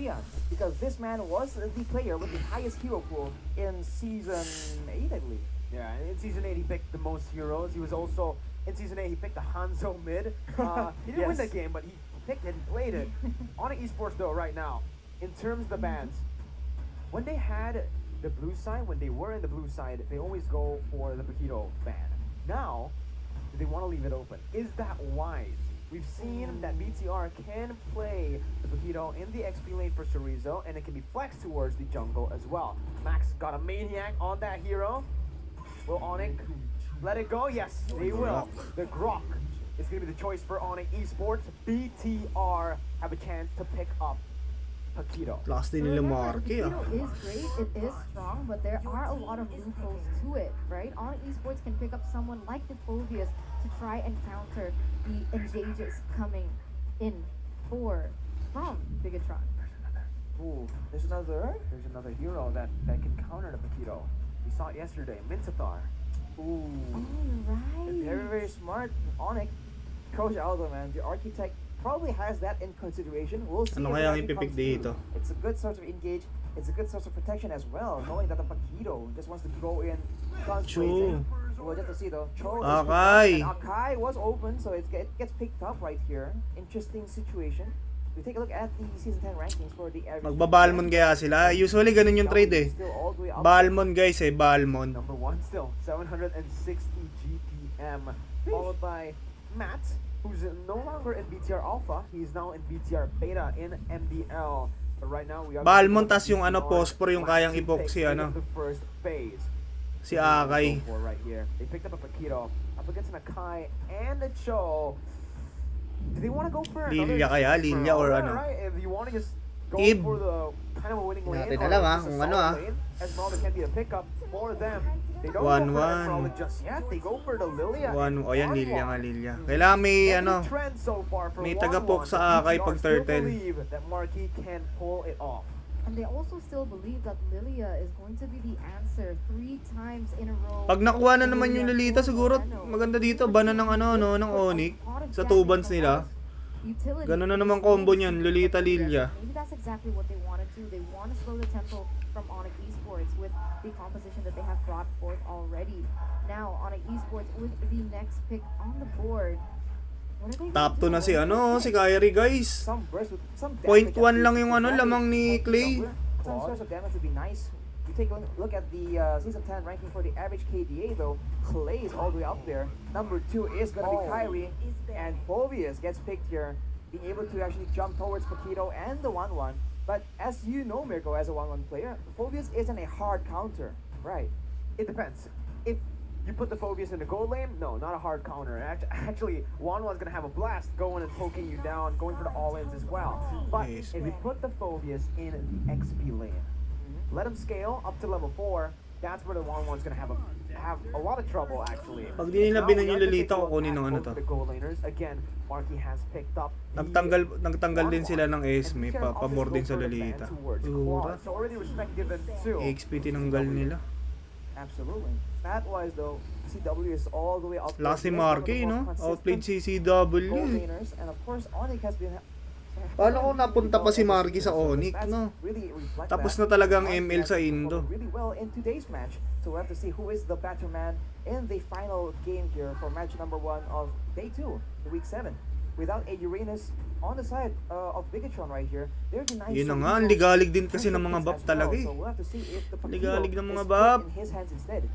Rian, because this man was the player with the highest hero pool in Season 8, I believe. Yeah, in Season 8 he picked the most heroes. He was also, in Season 8 he picked the Hanzo mid. He didn't win the game, but he picked it and played it. ONIC Esports though, right now, in terms of the bans, when they had the blue side, when they were in the blue side, they always go for the Paquito ban. Now, they want to leave it open. Is that wise? We've seen that BTR can play the Paquito in the XP lane for Chorizo, and it can be flexed towards the jungle as well. Max got a Maniac on that hero. Will ONIC let it go? Yes, they will. The Grok is going to be the choice for ONIC Esports. BTR have a chance to pick up Paquito. Last din nila Marky ah. Paquito is great, it is strong, but there are a lot of loopholes to it, right? ONIC Esports can pick up someone like the Phobius to try and counter the engages coming in from Bigatron. Ooh, there's another hero that can counter the Paquito. We saw it yesterday, Mintathar. Ooh. Right. Very, very smart. ONIC, Coach Aldo, man, the architect probably has that in consideration. We'll see. Ano kaya ang ipipick dito? It's a good source of engage. It's a good source of protection as well, knowing that the Paquito just wants to go in concentrating. We'll just to see though. Cho Akai. and Akai was open, so it gets picked up right here. Interesting situation. We take a look at the Season 10 rankings for the average. Magbabalmon kaya sila. Usually ganun yung trade eh. Balmon guys eh, Balmon. Number 1 still, 760 GPM. Followed by Matt, who's no longer in BTR Alpha. He's now in BTR Beta in MBL. But right now we are Balmon tas yung ano Pospor yung kayang epoxy ano. The first phase. Si Akai. Right here. They picked up a Paquito up against an Akai and a Cho. Do they want to go for Lilia kaya? Lilia or ano? Right? If you want to just go Ib. for the kind of a winning lane, Natin or alam, just a kung solid ano, lane, Esmeralda can be a pickup for them. They don't 1-1. go for Esmeralda just yet. They go for the Lilia. O yan, Lilia nga Lilia. Kailangan may ano, may taga-poke sa Akai pag turtle. That Marquis can pull it off. And they also still believe that Lilia is going to be the answer 3 times in a row. Pag nakuha na naman yung Lolita, siguro maganda dito, bana ng ano, no, ng ONIC sa 2 bans nila. Ganun na naman combo niyan, Lolita, Lilia. Maybe that's exactly what they want to do. They want to slow the tempo from ONIC Esports with the composition that they have brought forth already. Now, ONIC Esports with the next pick on the board. Top 2 na si ano, si KAIRI guys. 0.1 lang yung ano, lamang ni Clay. Some source of damage would be nice. You take a look at the Season 10 ranking for the average KDA though. Clay is all the way up there. Number 2 is going to be KAIRI. And Phobius gets picked here, being able to actually jump towards Paquito and the 1-1. But as you know, Mirko, as a 1-1 player, Phobius isn't a hard counter, right? It depends. If you put the Phobius in the gold lane, no, not a hard counter. Actually, 1-1's gonna have a blast going and poking you down, going for the all-ins as well. But if you put the Phobius in the XP lane, let him scale up to level 4, that's where the 1-1's gonna have a lot of trouble actually. Pag di nila binan yung Lolita, kukunin ng ano to. The gold laners again, Marky has picked up. Nagtanggal din sila ng Esme, pabor din sa Lolita. Ura. So already respect given to XP tinanggal nila. Absolutely. Stat-wise though, CW is all the way up. Last si Marky, no? Outplayed si CW. And of course, ONIC has been. Paano kung napunta pa si Marky sa ONIC, no? Tapos na talagang ML sa Indo. Really well in today's match. So we'll have to see who is the better man in the final game here for match number 1 of day 2, the week 7. Without a Uranus on the side of Bigatron right here, they're denying. Yun na nga, ang ligalig din kasi ng mga buff talaga eh. So we'll have to see if the Ligalig ng mga is buff. put in his hands instead.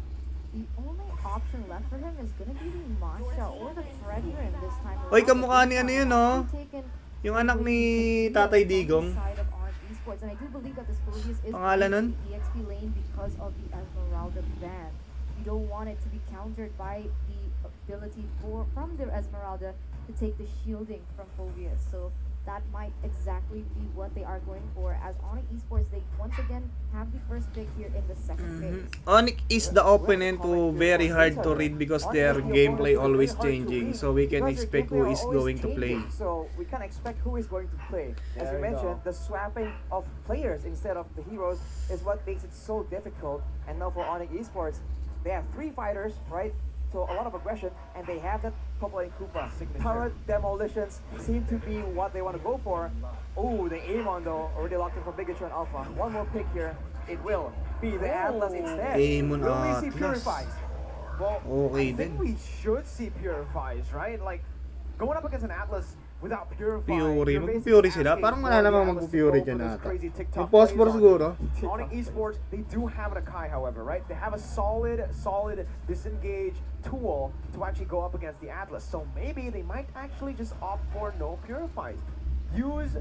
The only option left for him is gonna be the Masha or the Fredrin this time around. Oy, kamukha ni ano yun, no? Yung anak ni Tatay Digong. And I do believe that this Phobius is Pangalan nun? the XP lane because of the Esmeralda ban. You don't want it to be countered by the ability from the Esmeralda to take the shielding from Phobius. So that might exactly be what they are going for, as ONIC Esports, they once again have the first pick here in the second phase. ONIC is the opponent who very hard to read because their gameplay always changing, so we can expect who is going to play. So we can expect who is going to play. As you mentioned, the swapping of players instead of the heroes is what makes it so difficult. And now for ONIC Esports, they have 3 fighters, right? So a lot of aggression, and they have that Popo and Koopa. Signature. Turret demolitions seem to be what they want to go for. Oh, the Amon though, already locked in from Bigatron Alpha. One more pick here. It will be the Atlas instead. Amon Will we see Atlas. Purifies? Well, Okay I think din. we should see Purifies, right? Like, going up against an Atlas without Purify. Fury. you're basically Mag-Fury sila. asking Parang for wala the namang Atlas to mag-Fury go dyan for those ata. crazy TikTok Yung Phosphor plays on siguro. ONIC Esports, they do have an Akai, however, right? They have a solid disengage tool to actually go up against the Atlas. So maybe they might actually just opt for no Purifies. Use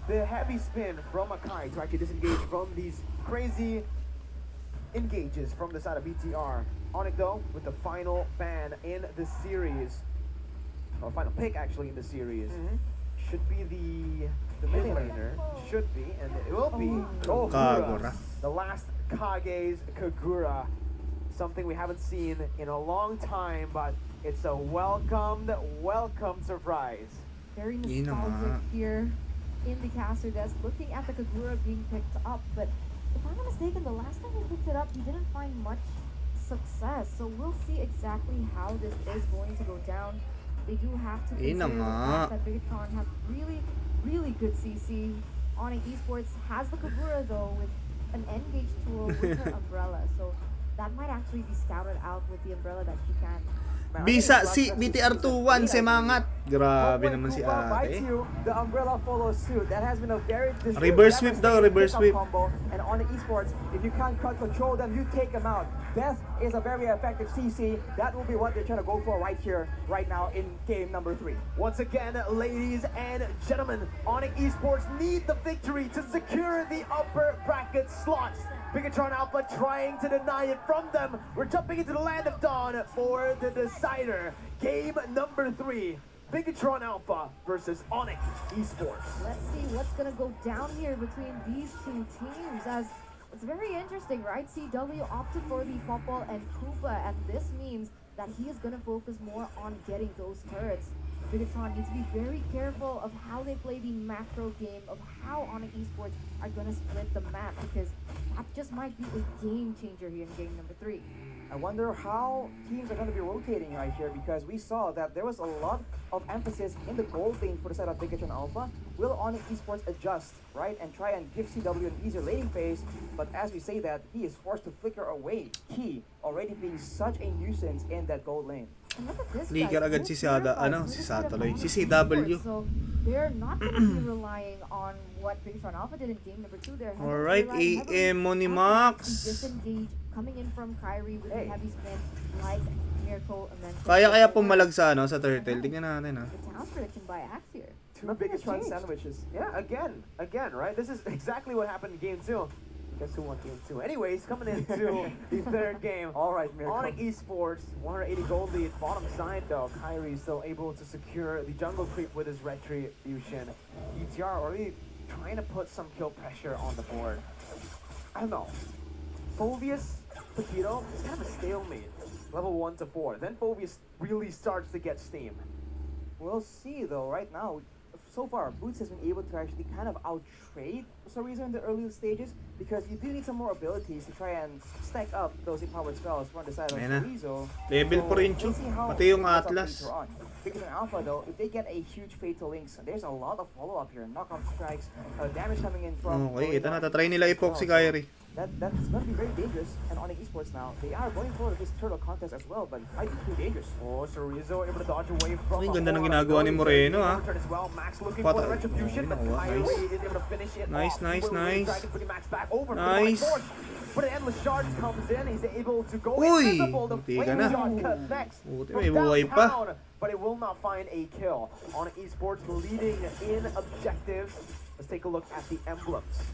the heavy spin from Akai to actually disengage from these crazy engages from the side of BTR. ONIC though, with the final ban in the series, or final pick actually in the series, should be the mid laner. Should be, and it will be Kagura. the last Kage's Kagura. Something we haven't seen in a long time, but it's a welcome surprise. Very Yun na nostalgic nga. here in the caster desk, looking at the Kagura being picked up. But if I'm not mistaken, the last time he picked it up, he didn't find much success. So we'll see exactly how this is going to go down. They do have to Yun na consider the nga. fact that Bigatron have really good CC. ONIC Esports has the Kagura though with an N-Gage tool with her umbrella. So that might actually be scouted out with the umbrella that she can. Bisa si BTR 2-1 semangat. Grabe naman si Bites ate. you, the umbrella follows suit. That has been a very Reverse sweep daw, reverse sweep. combo. And on the esports, if you can't control them, you take them out. Death is a very effective CC. That will be what they're trying to go for right here, right now in game number 3. Once again, ladies and gentlemen, ONIC Esports need the victory to secure the upper bracket slots. Bigatron Alpha trying to deny it from them. We're jumping into the land of dawn for the decider. Game number 3. Bigatron Alpha versus ONIC Esports. Let's see what's gonna go down here between these two teams, as it's very interesting, right? CW opted for the Popol and Koopa, and this means that he is gonna focus more on getting those turrets. Bigatron needs to be very careful of how they play the macro game, of how ONIC Esports are gonna split the map, because that just might be a game changer here in game number 3. I wonder how teams are going to be rotating right here, because we saw that there was a lot of emphasis in the gold lane for the side of Bigatron Alpha. Will ONIC Esports adjust, right, and try and give CW an easier laning phase? But as we say that, he is forced to flicker away. He already being such a nuisance in that gold lane. And look at this, Ligar guys. agad si Sada, ano, si Sataloy, si CW. So they're not going to be relying on what Bigatron Alpha did in game number 2. They're Alright, relying heavily AM Money on Max. the disengage coming in from KAIRI with Hey. a heavy spin, like Mirko mentioned. Kaya pumalag sa ano, sa turtle. Tingnan natin ha. The talent prediction by Axe here. Two Bigatron sandwiches. Yeah, again, right? This is exactly what happened in game 2. Guess who won game 2? Anyways, coming into the third game. All right, Mirko. ONIC Esports, 180 gold lead. Bottom side though, KAIRI still able to secure the jungle creep with his retribution. BTR already trying to put some kill pressure on the board. I don't know. Phobius, Pokito, it's kind of a stalemate. Level 1 to 4. Then Phobius really starts to get steam. We'll see though, right now. So far, Boots has been able to actually kind of out-trade for some reason in the early stages, because you do need some more abilities to try and stack up those empowered spells from the side of Ayan na. Chorizo. Level So, 4 rin, we'll see how pati yung it goes up Atlas. later on. Because in Alpha though, if they get a huge fatal links, there's a lot of follow-up here. Knockout strikes, damage coming in from... Okay, ito na, tatry nila ipok si KAIRI. That's going to be very dangerous. And ONIC Esports now, they are going for this turtle contest as well, but it might be too dangerous. Oh, Chorizo able to dodge away from Uy, ganda ng ginagawa ni Moreno, ha. Max looking for the Patay. retribution, but Nakuha, KAIRI nice. is able to finish it Nice, off. nice, Will nice. Dragon putting Max back over Nice. for the force. But an endless shards comes in, he's able to go Uy, invisible. The buti ka flame na. shot connects Buti from may buhay pa. downtown, but it will not find a kill. ONIC Esports leading in objectives. Let's take a look at the emblems.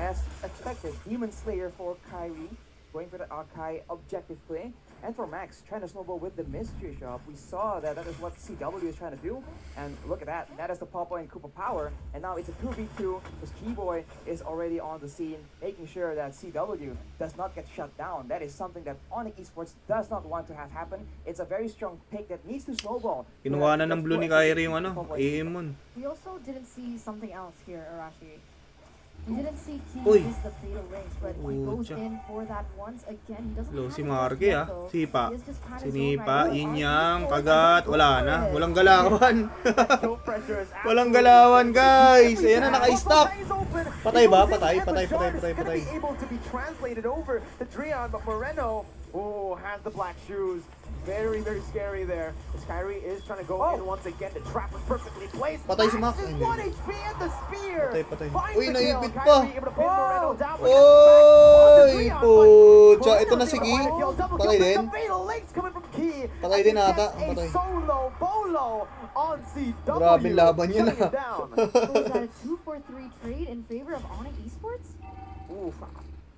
As expected, Demon Slayer for KAIRI, going for the Akai objective play. And for Max, trying to snowball with the Mystery Shop. We saw that is what CW is trying to do. And look at that. That is the Popo and Koopa power. And now it's a 2v2 because Keyboy is already on the scene, making sure that CW does not get shut down. That is something that ONIC Esports does not want to have happen. It's a very strong pick that needs to snowball. Kinuha na ng blue ni KAIRI yung ano, Aemon. We also didn't see something else here, Arashi. You didn't see Key Uy. miss the fatal range, but he goes Pucha. in for that once again. He doesn't Lo, have si it Marky yet, ah. though. Sipa. He is just kind of Sinipa, zone right now. inyang, RP kagat, scores, wala go na. for it. Walang galawan. Kill pressure is Walang absolutely galawan, insane. guys. Ayan na, Every naka-stop. time is open. Patay He ba? goes in, Patay, and patay, the shot patay, is patay, gonna patay. be able to be translated over to Dreon, but Moreno, has the black shoes. Very, very scary there. As KAIRI is trying to go in once again. The trap was perfectly placed. Patay si Max. Max is 1 HP and the spear. Patay, patay. Finds Uy, the kill. naipit pa. KAIRI able to pin Moreno down. but gets back Oy, onto Dreon, but pucha. Ito Moreno's na si able to Key. find a kill. Double Patay kill, din. but the fatal links coming from Key. Patay And din he ata. gets a Patay. solo bolo on CW. Grabe laban yun, shutting it ah. down. So is that a 2-for-3 trade in favor of ONIC Esports? Oof.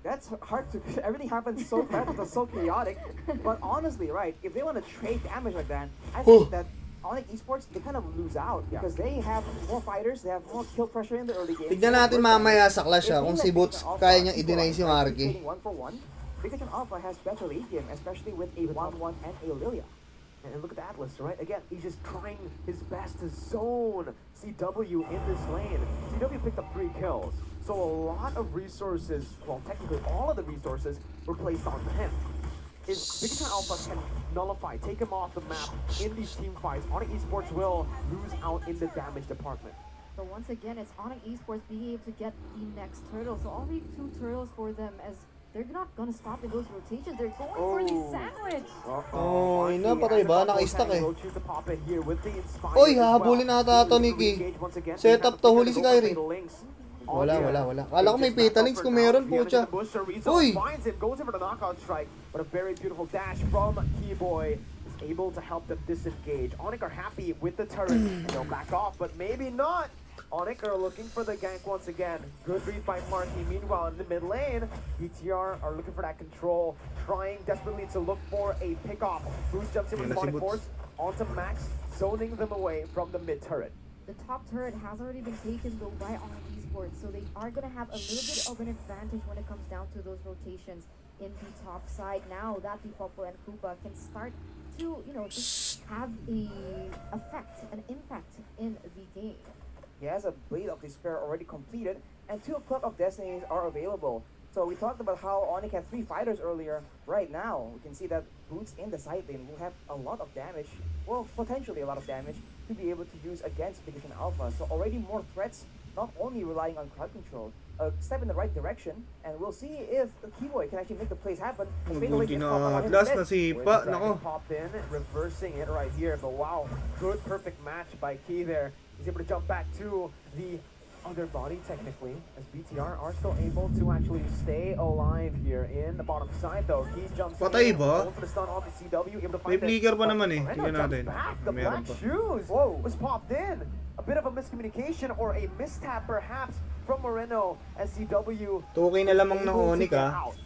That's hard to. Everything happens so fast. It was so chaotic. But honestly, right? If they want to trade damage like that, I think that ONIC Esports they kind of lose out because they have more fighters. They have more kill pressure in the early game. Tignan natin mamaya sa clash kung si Boots kaya niyang i-deny si Marky. One for one. Pikachu Alpha has better lead game, especially with a 1-1 and a Lilia. And look at Atlas, right? Again, he's just trying his best to zone CW in this lane. CW picked up 3 kills. So a lot of resources, well, technically all of the resources were placed on him. If Pikachu Alpha can nullify, take him off the map in these team fights, ONIC Esports will lose out in the damage department. So once again, it's ONIC Esports being able to get the next turtle. So only 2 turtles for them as they're not gonna stop in those rotations. They're going for the sandwich. Oh, ina, patay ba? Naka-stack eh. Oy, hahabulin ata ito ni Key. Set up to, huli si KAIRI. Wala. Kala ko may petalinks kung meron, pucha. Uy! Finds him, goes in for the knockout strike, but a very beautiful dash from Keyboy is able to help them disengage. ONIC are happy with the turret. They'll back off, but maybe not. ONIC are looking for the gank once again. Good read by Marky. Meanwhile, in the mid lane, BTR are looking for that control, trying desperately to look for a pick-off. Boost jumps in with the Demonic Force onto Max, zoning them away from the mid turret. The top turret has already been taken though by ONIC Esports, so they are gonna have a little bit of an advantage when it comes down to those rotations in the top side. Now that the Popo and Koopa can start to, just have an impact in the game. He has a Blade of Despair already completed, and 2 Club of Destinies are available. So we talked about how ONIC had 3 fighters earlier. Right now, we can see that Boots in the side lane will have a lot of damage, well, potentially a lot of damage, to be able to use against Pikachu Alpha. So already more threats, not only relying on crowd control. A step in the right direction, and we'll see if the Keyboy can actually make the plays happen. Mabuti na Atlas na sipa. Nako. Popped in, reversing it right here, but wow, good perfect match by Key there. He's able to jump back to the other body technically, as BTR are still able to actually stay alive here in the bottom side though. He jumps Patay in, ba? goes for the stun off the CW, able to May find flicker pa naman eh. Moreno Tingnan jumps natin. back, the Meron black pa. shoes was popped in. A bit of a miscommunication or a mistap perhaps from Moreno as CW. 2K na lamang ng able to ONIC get ah. out.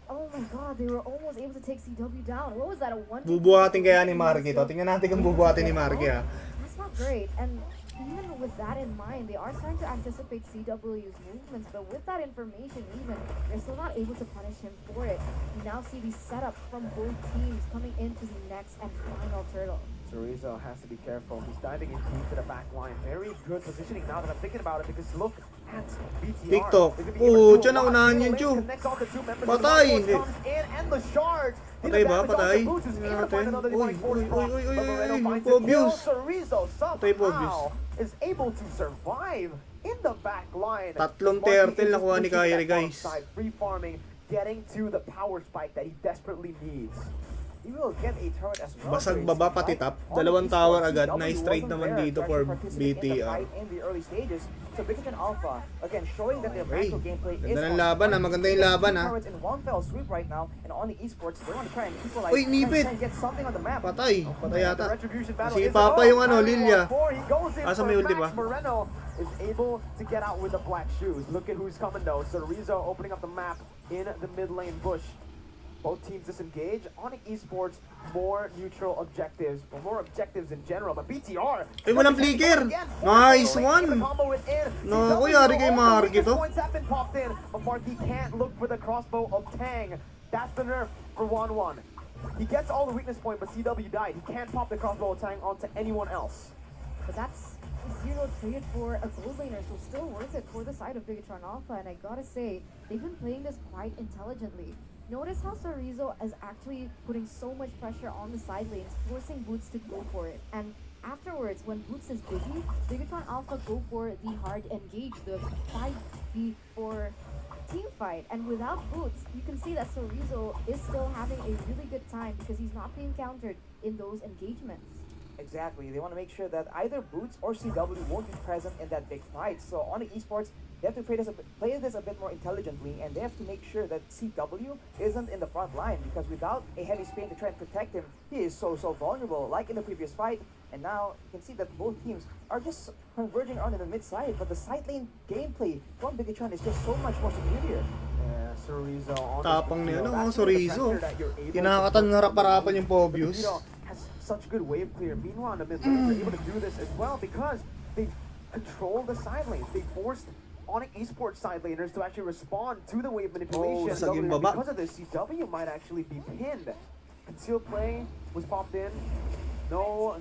Oh my god, they were almost able to take CW down. What was that, a 1-2? Bubuhatin kaya ni Marky to. Tingnan natin kung bubuhatin ni Marky ah. That's not great. And even with that in mind, they are starting to anticipate CW's movements, but with that information even, they're still not able to punish him for it. You now see the setup from both teams coming into the next and final turtle. Chorizo has to be careful. He's diving in deep to the back line. Very good positioning now that I'm thinking about it, because look at BTR. TikTok. They're gonna be able to Oh, do tiyan a lot. naunahan yun, Lane Chu. connects all the 2 members. Patay, The hindi. comes in and the shards. Patay ba? Patay? Tingnan Tingnan natin. natin. Uy, Pobius. Chorizo Patay, Pobius. somehow is able to survive in the back line. Tatlong Marky turtle is nakuha ni pushing KAIRI, that bottom guys. side, free farming, getting to the power spike that he desperately needs. He will get a turret as well. Basag baba pati top. Dalawang tower agad. Nice trade naman dito for BTR. In the early stages, so Pikachu Alpha again showing that their Okay. macro gameplay is Ganda ng laban ah. Maganda yung laban ah. Turrets in one fell swoop right now, and on the esports they want to try and equalize Uy, nipit. and get something on the map. Patay. Patay The yata. retribution battle Si is Papa yung ano, KAIRI Lilia. 1-4. He goes in Asa for may ulti Max. ba? Moreno is able to get out with the black shoes. Look at who's coming though. Chorizo opening up the map in the mid lane bush. Both teams disengage. ONIC Esports, more neutral objectives, or more objectives in general. But BTR... Ay, walang flicker. Nice one. Naku, yari kay Marky to. Points have been popped in, but Marky can't look for the crossbow of Tang. That's the nerf for 1-1. He gets all the weakness point, but CW died. He can't pop the crossbow of Tang onto anyone else. But that's zero trade for a gold laner, so still worth it for the side of Bigatron Alpha. And I gotta say, they've been playing this quite intelligently. Notice how Sorizo is actually putting so much pressure on the side lanes, forcing Boots to go for it. And afterwards, when Boots is busy, Bigatron Alpha go for the hard engage, the 5v4 team fight. And without Boots, you can see that Sorizo is still having a really good time because he's not being countered in those engagements. Exactly. They want to make sure that either Boots or CW won't be present in that big fight. So on the esports, they have to play this a bit more intelligently, and they have to make sure that CW isn't in the front line, because without a heavy Spain to try and protect him, he is so vulnerable, like in the previous fight. And now you can see that both teams are just converging on in the mid side, but the side lane gameplay from Bigatron is just so much more superior. Yeah, Sorizo on Tapang the niya, field. no? That's really the Sorizo. pressure that you're able to Kinakatan put ng harap-harapan yung Pobius. You know, has such good wave clear. Meanwhile, in the mid lane, they're able to do this as well because they control the side lanes. They forced ONIC esports side laners to actually respond to the wave manipulation. saging And baba. because of this, CW might actually be pinned. Concealed play was popped in. No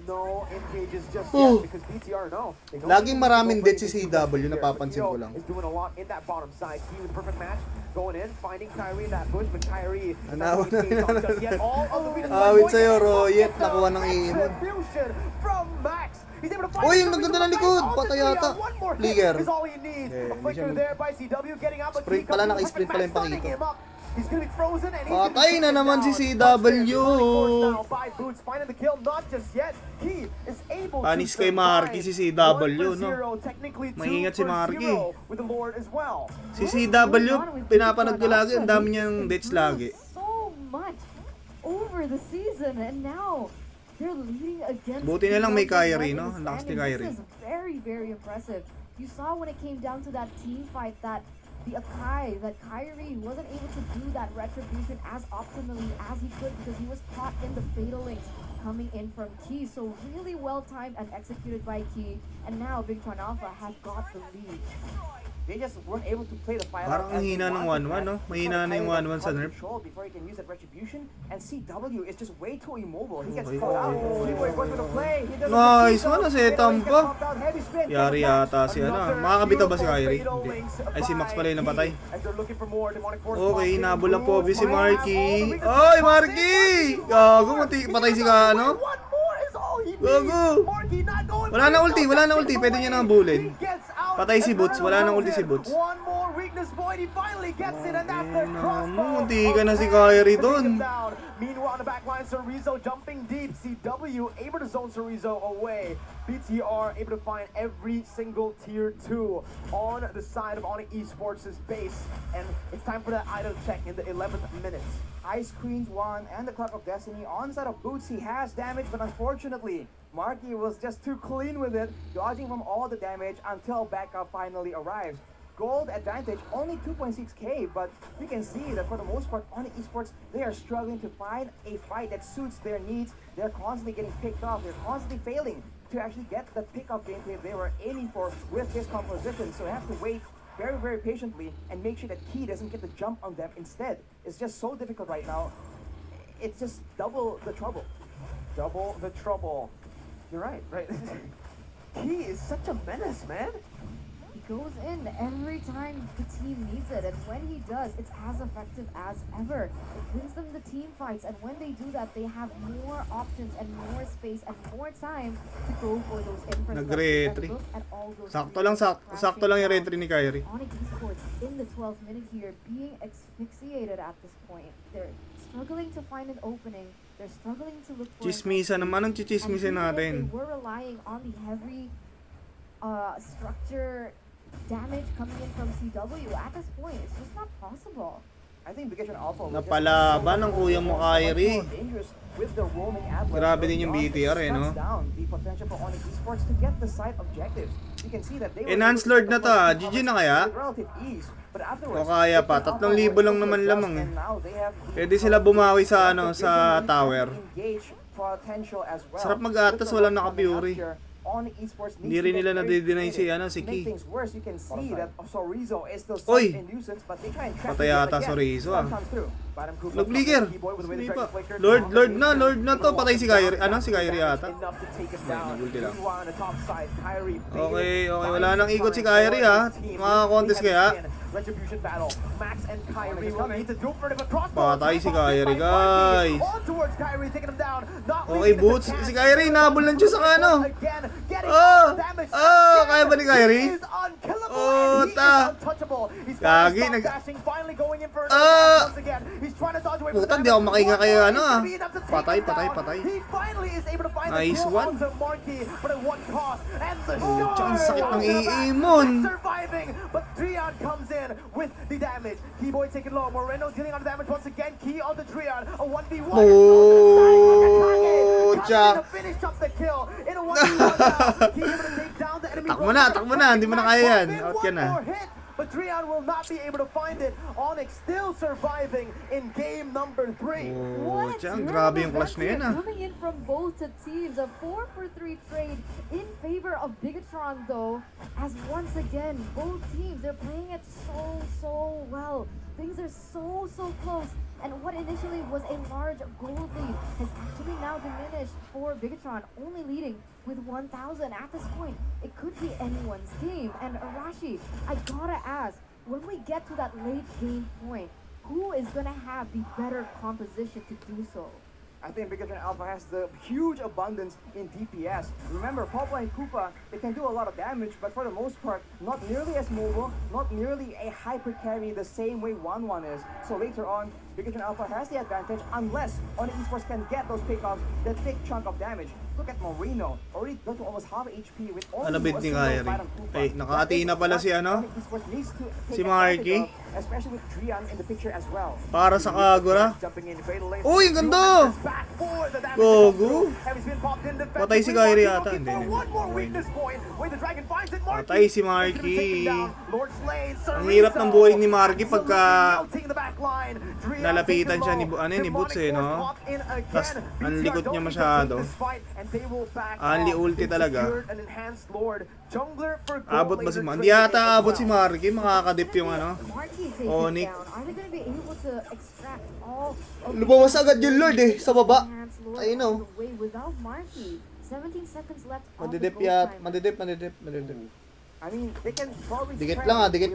engages just Oh. yet because BTR no. They don't Laging need to maraming go for dead si anything CW, here. napapansin ko But lang. is doing a lot in that bottom side. He with perfect match going in, finding KAIRI in that bush, but KAIRI Anawa na not just yet. All of the Venus Awit Boy sa'yo, gets Royet. the Nakuha ng iimon. retribution from Max. He's able to find Uy, the yung nagdala ng likod. Patay yata. One more hit Flicker. is all he needs. Eh, A hindi flicker siya there by CW getting out, but Sprint he pala, comes with naka-sprint pala perfect yung match, Pakito. stunning him up. He's gonna be frozen and he's Patay gonna be na naman si taken CW. down. Reinforced now by Boots, finding the kill, not just yet. He is able Panis to kay Marky si CW, no? Maingat si Marky. With the Lord as well. Si CW, pinapanood ko lagi, ang dami niyang deaths lagi. So much over the season, and now they're leading against. Buti na lang may the KAIRI, United no? Ang lakas ni Standing. KAIRI. This is very impressive. You saw when it came down to that team fight that the Akai, that KAIRI wasn't able to do that retribution as optimally as he could because he was caught in the fatal links coming in from Key. So really well timed and executed by Key, and now Bigatron Alpha has got the lead. They just weren't able to play the fight Parang out ang as they hina ng wanted, 1-1, no? man. Mahina na yung 1-1 sa nerf. Control before he can use that retribution, and CW is just way too immobile. He gets Okay. caught out. Oh. Leeway goes with the play. He doesn't Nice, succeed, wala though. si Etam He pa. popped out, heavy spin, Yari comes back. yata si ano. Makakabitaw ba si KAIRI? Hindi. Ay, si Max pala yung napatay. Okay, nabol ang Pobi si Marky. Oy, Marky! Gago, patay si ano? Gago! Wala na ulti, pwede niya nang bulin. Patay si Boots, wala nang ulti si Boots. One more weakness point, he finally gets it, and that's the crossbow. Munti ka na si KAIRI dun. Meanwhile, on the back line, Sorizo jumping deep. CW able to zone Sorizo away. BTR able to find every single tier 2 on the side of ONIC Esports' base. And it's time for that idle check in the 11th minute. Ice Queen's one and the Clock of Destiny on side of Boots. He has damage, but unfortunately, Marky was just too clean with it, dodging from all the damage until backup finally arrives. Gold advantage, only 2.6k, but you can see that for the most part, on the esports, they are struggling to find a fight that suits their needs. They're constantly getting picked off. They're constantly failing to actually get the pick-up gameplay they were aiming for with this composition. So they have to wait very patiently and make sure that Key doesn't get the jump on them instead. It's just so difficult right now. It's just double the trouble. Double the trouble. You're right? Key is such a menace, man. He goes in every time the team needs it, and when he does, it's as effective as ever. It wins them the team fights, and when they do that, they have more options and more space and more time to go for those infrastructures. Nag-retry. And look at all those Sakto lang yung retry ni KAIRI. ONIC Esports in the 12th minute here being asphyxiated at this point. They're struggling to find an opening. They're struggling to look for Chismisa naman ang chichismisin natin. They were relying on the heavy structure damage coming in from CW. At this point, it's just not possible. I think Bigatron Alpha Napalaban ng kuya mo, KAIRI. with the roaming atlas. Grabe din yung BTR, eh, no? Shuts down the potential for ONIC Esports to get the side objectives. You can see that they were Enhanced able to Lord na get the to, first GG cover na kaya? with relative ease. But afterwards, O kaya pa, Bigatron Alpha 3,000 were lang able to naman adjust, lamang eh. and now they have the Pwede sila bumawi sa ano, the sa vision tower. and engage potential as well. Sarap mag-atas, With the walang rush coming naka-fury. up here, ONIC Esports needs Hindi to rin get nila very nade-deny si, creative. si To make Key. things worse, you can see that Sorizo is still Oy! such a nuisance, but they try and trap Patay him yata again. Sorizo, ah. Sun comes through. Nag-flicker. Hindi pa. Lord na to. Patay si KAIRI. Ano, si KAIRI ata. Nagulti lang. Okay. Wala nang ikot si KAIRI, ha. Maka-contest kaya. Retribution battle. Max and KAIRI will need to go for it, but crossbow. Patay si KAIRI, guys. On towards KAIRI, taking him down. Okay, Boots. Si KAIRI, nahabol lang siya sa ano. Kaya ba ni KAIRI? Gagi, Puta, di ako makahinga kayo ano ah. Patay. Nice one. Puta, ang sakit ng iimon. But Trion comes in with the damage. Keyboy taking low. Moreno dealing on damage once again. Key on the Trion. A 1v1. Pucha. Finish up the kill in a 1v1 now. Key able to take down the enemy. Takbo na. Hindi mo na kaya yan. Out ka na. But Trion will not be able to find it. ONIC still surviving in game number 3. What a Grabe yung clash na yan ah. coming in from both teams. A 4-for-3 trade in favor of Bigatron though. As once again, both teams, they're playing it so well. Things are so close. And what initially was a large gold lead has actually now diminished for Bigatron, only leading with 1,000 at this point. It could be anyone's game. And Arashi, I gotta ask, when we get to that late game point, who is gonna have the better composition to do so? I think Bigatron Alpha has the huge abundance in DPS. Remember, Papa and Koopa, they can do a lot of damage, but for the most part, not nearly as mobile, not nearly a hyper carry the same way 1-1 is. So later on, Bigatron Alpha has the advantage unless ONIC Esports can get those pickoffs, the thick chunk of damage. Look at Moreno, already got to almost half HP with only Ano bit ni KAIRI? Ay, nakaati na pala si ano? ONIC Esports needs to Si take Marky. advantage of, especially with Trion in the picture as well. Para sa Kagura. Uy, ang ganda! Gogo! Patay si KAIRI yata. Hindi. Patay si Marky. Ang hirap ng buhay ni Marky pagka nalapitan siya ni Boots eh, no? Tapos, ang likot niya masyado. Anli ulti talaga. Abot ba si Marky? Hindi yata abot si Marky. Makakadip yung ano. ONIC. Lumawas agad yung Lord eh, sa baba. Ayun o. Madidip. I mean, they can probably Dikit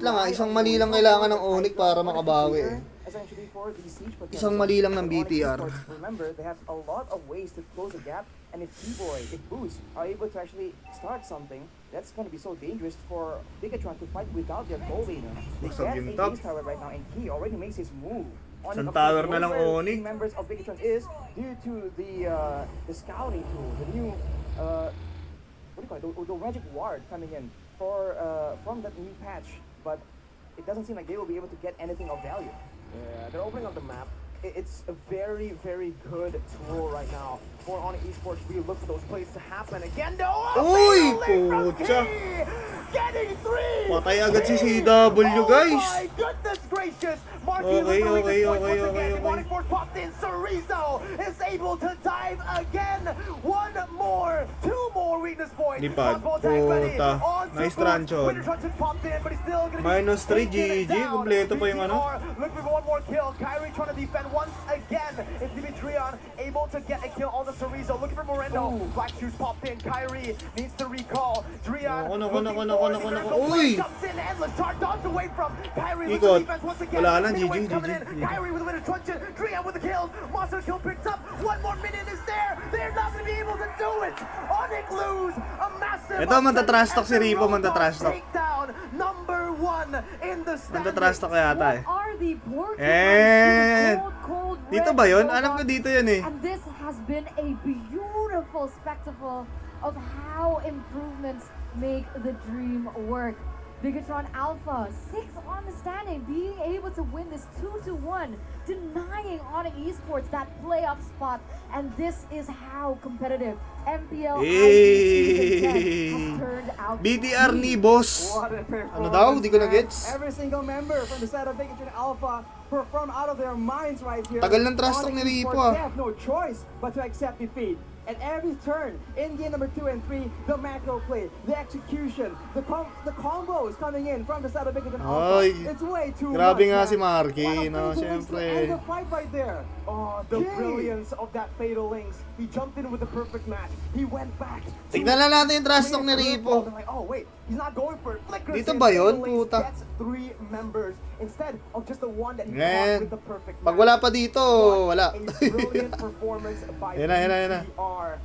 lang ah. Isang mali lang kailangan ng ONIC para makabawi eh. essentially for the siege potential. Isang mali lang ng ONIC BTR. Esports, remember, they have a lot of ways to close the gap, and if Keyboy, if Boots are able to actually start something, that's going to be so dangerous for Bigatron to fight without their goal laner. They Basta get yung a top. base tower right now, and Key already makes his move. Isang Of tower course, na lang where ONIC. the members of Bigatron is due to the scouting tool, the new what do you call it, the magic ward coming in for from that new patch, but it doesn't seem like they will be able to get anything of value. Yeah, they're opening up the map. It's a very, very good tool right now for ONIC Esports. We look for those plays to happen again. No, Uy, from pucha. Key! Getting three! Patay agad si CW, guys. Oh my goodness gracious! Marky Okay. ONIC Esports popped in. Cerezo is able to dive again. One more, two more weakness points. Lipad. Crossbow tag ready. Puta. On to Nice Boots. tranchon. Winter Truncheon popped in, but he's still gonna be -3 taking it GG. down. Kompleto pa yung ano. BTR looking for one more kill. KAIRI trying to defend once again. It's Dimitrion able to get a kill on the Cerezo. Looking for Moreno. Black Shoes popped in. KAIRI needs to recall. Drian Uy! jumps in. Endless charge dodged away from KAIRI. With Ikot. the defense once again. Wala na, Midway GG. coming in. KAIRI with a winner truncheon. Drian with the kill. Monster kill picked up. One more minute is there. They're not going to be able to do it. ONIC lose a massive. Ito, mantatrash talk si Rippo, mantatrash talk. Takedown number 1 in the standings. Mantatrash talk yata eh. What are the And cold dito red ba yun? robots? Alam ko dito yan eh. And this has been a beautiful spectacle of how improvements make the dream work. Bigatron Alpha, 6 on the standing, being able to win this 2-1, denying ONIC Esports that playoff spot, and this is how competitive MPL-ID Season 10 has turned out. BTR ni boss. What a performance, Ano daw? Di ko na man. gets. Every single member from the side of Bigatron Alpha performed out of their minds right here. Tagal ng trash talk ni ONIC Rippo, Esports, ah. they have no choice but to accept defeat. And every turn in game number 2 and 3, the macro play, the execution, the combo is coming in from the side of Big Alpha. Ay, It's way too grabe much, nga man. si Marky, What a no, fatal links to syempre. end the fight right there. Oh, the Okay. brilliance of that fatal links. He jumped in with the perfect match. He went back. Tignan lang natin yung trash talk ni Rippo. Like, oh wait, he's not going for it. Flickers Dito in, ba yun, fatal links, puta? Gets 3 members instead of just the one that he Ngayon, caught with the perfect pag match. wala pa dito, wala. A brilliant performance by Yan na. BTR.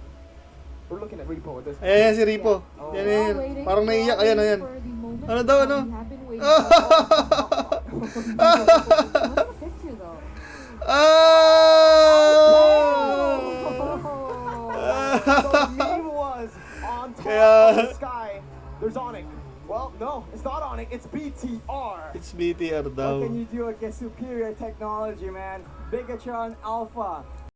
We're looking at Rippo with this. Ayan si Rippo. Oh. Yan. Waiting, Parang naiiyak. Ayan. for the moment Ano daw, that ano? we have been waiting for. What a picture though. The meme was on top Kaya- of the sky. There's ONIC. Well, no, it's not ONIC. It's BTR. It's BTR daw. What can you do against superior technology, man? Bigatron Alpha